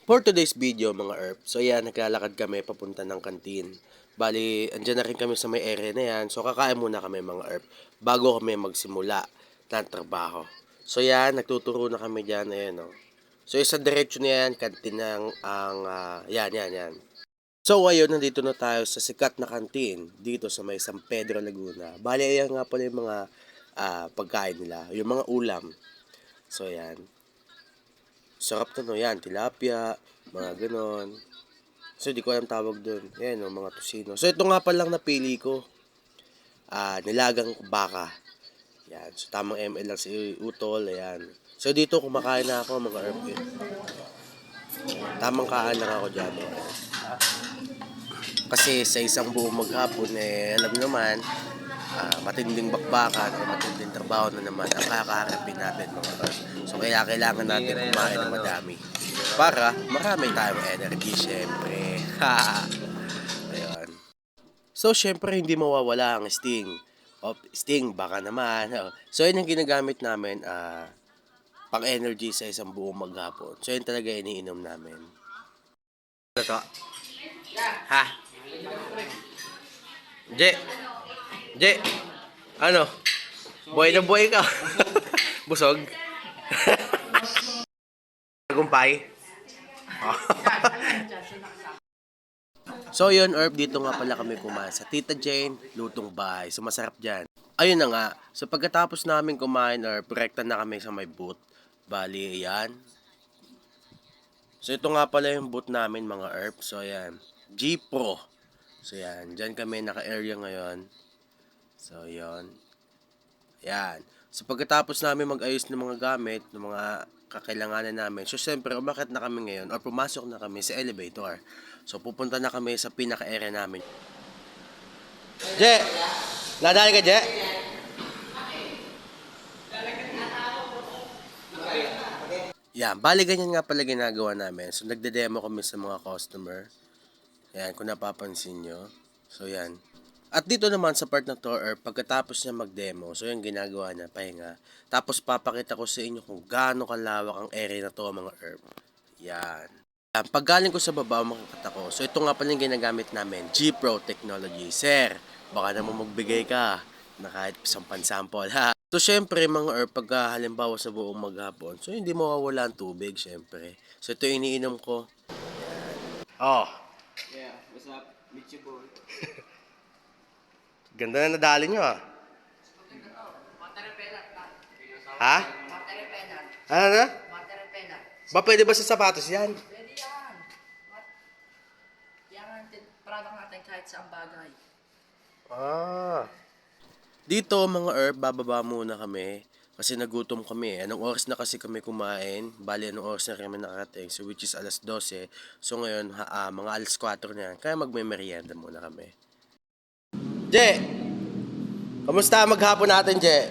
For today's video mga ERP, so yan, naglalakad kami papunta ng kantin. Bali, andyan na rin kami sa may area na yan. So kakain muna kami mga ERP bago kami magsimula ng trabaho. So yan, nagtuturo na kami dyan. Ayan, oh. So isa diretso na yan, kantin ng yan. So ayun, nandito na tayo sa sikat na kantin dito sa may San Pedro, Laguna. Bali, ayan nga pala yung mga pagkain nila, yung mga ulam. So yan. Sarap to, no, yan, tilapia, mga ganon. So, di ko alam tawag doon. Yan, no, mga tusino. So, ito nga pa lang napili ko. Nilagang baka. Yan. So, tamang ml lang si Utol. Ayan. So, dito kumakain na ako, mga RP. Tamang kaan lang ako dyan. Kasi sa isang buong maghapon, alam naman, matinding bakbakan o matinding trabaho na naman ang kakaharapin natin mga tol. So kaya kailangan natin kumain ng madami para marami tayong energy syempre. Ayun. So syempre hindi mawawala ang Sting. Sting baka naman. So yun ang ginagamit namin pang energy sa isang buong maghapon. So yun talaga iniinom namin. Ito. Ha? Je. Je. Ano? Buhay na buhay ka. Busog. Tagumpay. So yun, Herb, dito nga pala kami kumain sa Tita Jane, lutong bahay. So masarap dyan. Ayun na nga. So pagkatapos namin kumain, Herb, direkta na kami sa may booth. Bali, ayan. So ito nga pala yung booth namin mga Herb. So ayan. G Pro. So yan. Dyan kami naka-area ngayon. So yun. Ayan. So pagkatapos namin mag-ayos ng mga gamit, ng mga kakailanganan namin, so siyempre umakyat na kami ngayon or pumasok na kami sa elevator. So pupunta na kami sa pinaka-area namin. Je! Nadali ka, Je? Yan, bali ganyan nga pala ginagawa namin. So nagde-demo kami sa mga customer. Yan, kung napapansin nyo. So yan. At dito naman sa part na to, or pagkatapos niya mag-demo, so yung ginagawa niya, pahinga. Tapos papakita ko sa inyo kung gaano kalawak ang area na to mga herb. Yan. Pag galing ko sa baba, makikita ko. So ito nga pala yung ginagamit namin, G Pro Technology. Sir, baka naman magbigay ka na kahit isang pansample ha. So syempre mga herb, pag halimbawa sa buong maghapon, so hindi mawawala ang tubig syempre. So ito iniinom ko. Oh, Yeah, what's up? Meet you boy. ganda na nadali nyo ah. Ha? Water repellent. Ano na? Water repellent. Ba pwede ba sa sapatos yan? Pwede yan. Yan ang product natin kahit saan bagay. Dito mga herb, bababa muna kami. Kasi nagutom kami. Anong oras na kasi kami kumain? Bali, anong oras na kami nakarating? So, which is alas 12. So, ngayon, mga alas 4 na yan. Kaya magme-merienda muna kami. Je! Kamusta maghapon natin, Je?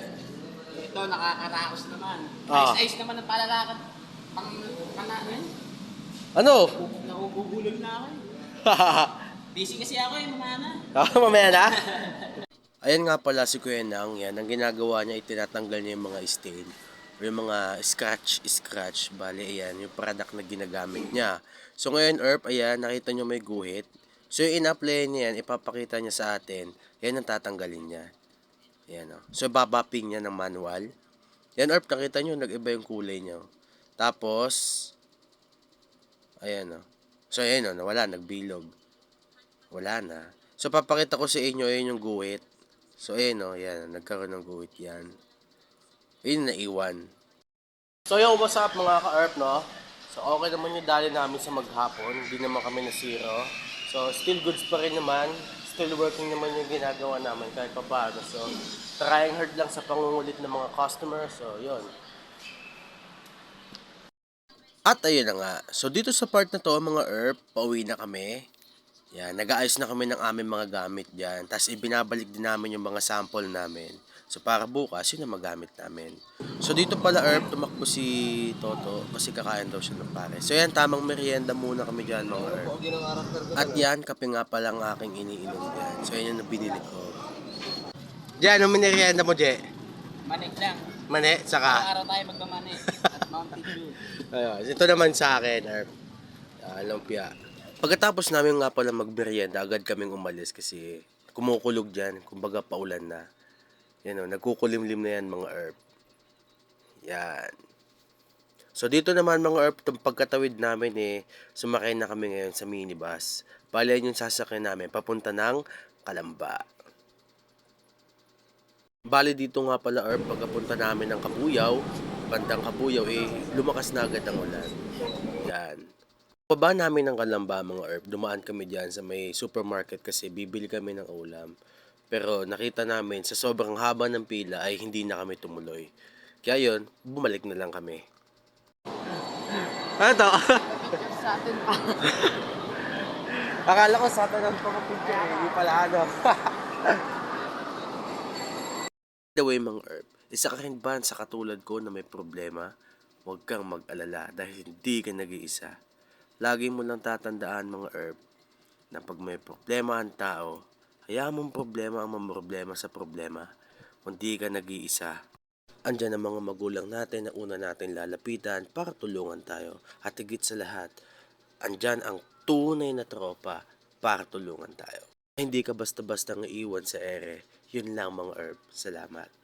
Ito, nakakaraos naman. Ah. Ayos naman ang palalakad. Pang Ano? Naububulol na ako eh. Busy kasi ako eh, mamana. Mamaya na? Ayan nga pala si Kuya Nang, yan. Ang ginagawa niya, itinatanggal niya yung mga stain. O yung mga scratch. Bali, ayan, yung product na ginagamit niya. So ngayon, Erp, ayan, nakita niyo may guhit. So yung in-apply niya yan, ipapakita niya sa atin. Yan ang tatanggalin niya. Ayan, o. So babaping niya ng manual. Yan, Erp, nakita niyo, nag-iba yung kulay niya. Tapos, ayan, o. So ayan, o, nawala, nagbilog. Wala na. So papakita ko sa inyo, ayan yung guhit. So ayan, o, yan, nagkaroon ng guhit yan. Ayun, naiwan. So yung what's up mga ka-ERP, no? So okay naman yung dali namin sa maghapon. Hindi naman kami nasiro. So still goods pa rin naman. Still working naman yung ginagawa namin kahit pa paano. So trying hard lang sa pangungulit ng mga customers. So yun. At ayun na nga. So dito sa part na to mga ERP, pauwi na kami. Yan, nag-aayos na kami ng aming mga gamit dyan. Tapos ibinabalik din namin yung mga sample namin. So para bukas, yun ang magamit namin. So dito pala Herb, tumakbo si Toto kasi kakain daw siya ng pare. So yan, tamang merienda muna kami dyan mga Herb. At yan, kape nga pala ang aking iniinom dyan. So yan yung binili ko. Diyan, anong merienda mo, Je? Manik lang. Mane, saka? Araw-araw tayo magmamani. At Mountain Dew. Ayun, ito naman sa akin, Herb. Lumpia. Pagkatapos namin nga pala magmerienda, agad kaming umalis kasi kumukulog dyan. Kumbaga paulan na. Yan o, nagkukulimlim na yan mga herb. Yan. So dito naman mga herb, itong pagkatawid namin sumakay na kami ngayon sa minibus. Bali yan yung sasakyan namin, papunta ng Kalamba. Bali dito nga pala herb, pagkapunta namin ng Kabuyaw, bandang Kabuyaw lumakas na agad ang ulan. Yan. Baba namin ng Kalamba mga herb, dumaan kami diyan sa may supermarket kasi bibili kami ng ulam. Pero nakita namin sa sobrang haba ng pila ay hindi na kami tumuloy. Kaya yun, bumalik na lang kami. Ano to? Sa atin pa. Akala ko sa tanan pa picture hindi pala ano. The way mga herb, isa ka rin ba sa katulad ko na may problema? Huwag kang mag-alala dahil hindi ka nag-iisa. Lagi mo lang tatandaan mga herb na pag may problema ang tao, hayaan mong problema ang mamroblema sa problema. Hindi ka nag-iisa. Andiyan ang mga magulang natin na una natin lalapitan para tulungan tayo. At higit sa lahat, andyan ang tunay na tropa para tulungan tayo. Hindi ka basta-basta iiwan sa ere. Yun lang mga herb. Salamat.